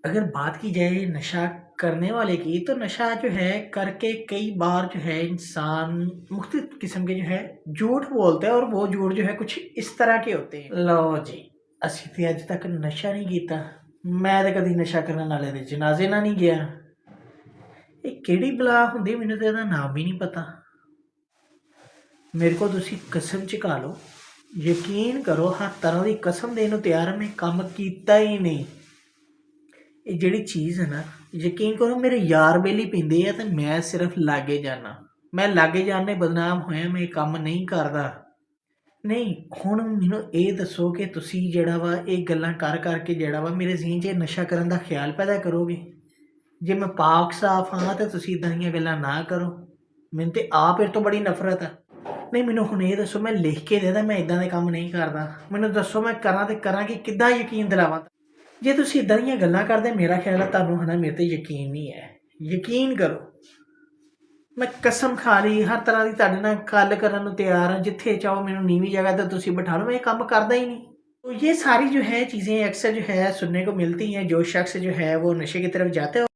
अगर बात की जाए नशा करने वाले की, तो नशा जो है करके कई बार जो है इंसान मुख्तलिफ किस्म के जो है झूठ बोलता है और वो झूठ जो है कुछ इस तरह के होते हैं। लो जी, ਅਸੀਂ ਤੇ ਅੱਜ ਤੱਕ ਨਸ਼ਾ ਨਹੀਂ ਕੀਤਾ। ਮੈਂ ਤਾਂ ਕਦੀ ਨਸ਼ਾ ਕਰਨ ਵਾਲੇ ਦੇ ਜਨਾਜ਼ੇ ਨਾਲ ਨਹੀਂ ਗਿਆ। ਇਹ ਕਿਹੜੀ ਬਲਾ ਹੁੰਦੀ, ਮੈਨੂੰ ਤਾਂ ਇਹਦਾ ਨਾਮ ਵੀ ਨਹੀਂ ਪਤਾ। ਮੇਰੇ ਕੋਲ ਤੁਸੀਂ ਕਸਮ ਚੁਕਾ ਲਓ, ਯਕੀਨ ਕਰੋ, ਹਰ ਤਰ੍ਹਾਂ ਦੀ ਕਸਮ ਦੇਣ ਨੂੰ ਤਿਆਰ ਹਾਂ, ਮੈਂ ਕੰਮ ਕੀਤਾ ਹੀ ਨਹੀਂ। ਇਹ ਜਿਹੜੀ ਚੀਜ਼ ਹੈ ਨਾ, ਯਕੀਨ ਕਰੋ ਮੇਰੇ ਯਾਰ ਬੇਲੀ ਪੀਂਦੇ ਆ ਤੇ ਮੈਂ ਸਿਰਫ ਲਾਗੇ ਜਾਣਾ। ਮੈਂ ਲਾਗੇ ਜਾਣੇ ਬਦਨਾਮ ਹੋਇਆ, ਮੈਂ ਇਹ ਕੰਮ ਨਹੀਂ ਕਰਦਾ। ਨਹੀਂ, ਹੁਣ ਮੈਨੂੰ ਇਹ ਦੱਸੋ ਕਿ ਤੁਸੀਂ ਜਿਹੜਾ ਵਾ ਇਹ ਗੱਲਾਂ ਕਰਕੇ ਜਿਹੜਾ ਵਾ ਮੇਰੇ ਜ਼ਹਨ 'ਚ ਇਹ ਨਸ਼ਾ ਕਰਨ ਦਾ ਖਿਆਲ ਪੈਦਾ ਕਰੋਗੇ। ਜੇ ਮੈਂ ਪਾਕ ਸਾਫ਼ ਹਾਂ ਤਾਂ ਤੁਸੀਂ ਇੱਦਾਂ ਦੀਆਂ ਗੱਲਾਂ ਨਾ ਕਰੋ। ਮੈਨੂੰ ਤੇ ਆਪ ਇਹ ਤੋਂ ਬੜੀ ਨਫ਼ਰਤ ਆ। ਨਹੀਂ, ਮੈਨੂੰ ਹੁਣ ਇਹ ਦੱਸੋ, ਮੈਂ ਲਿਖ ਕੇ ਦੇ ਦਾਂ ਮੈਂ ਇੱਦਾਂ ਦੇ ਕੰਮ ਨਹੀਂ ਕਰਦਾ। ਮੈਨੂੰ ਦੱਸੋ ਮੈਂ ਕਰਾਂ ਤੇ ਕਰਾਂ ਕਿ ਕਿੱਦਾਂ ਯਕੀਨ ਦਿਲਾਵਾਂ। ਜੇ ਤੁਸੀਂ ਇੱਦਾਂ ਦੀਆਂ ਗੱਲਾਂ ਕਰਦੇ, ਮੇਰਾ ਖਿਆਲ ਹੈ ਤੁਹਾਨੂੰ ਹੈ ਨਾ ਮੇਰੇ 'ਤੇ ਯਕੀਨ ਨਹੀਂ ਹੈ। ਯਕੀਨ ਕਰੋ, ਮੈਂ ਕਸਮ ਖਾ ਲਈ, ਹਰ ਤਰ੍ਹਾਂ ਦੀ ਤੁਹਾਡੇ ਨਾਲ ਗੱਲ ਕਰਨ ਨੂੰ ਤਿਆਰ ਹਾਂ। ਜਿੱਥੇ ਚਾਹੋ ਮੈਨੂੰ नीवीं जगह तो ਤੁਸੀਂ ਬਿਠਾ ਲਓ, मैं ये काम करता ही नहीं। तो ये सारी जो है चीज़ें अक्सर जो है सुनने को मिलती हैं। जो शख्स जो है वो नशे की तरफ जाता है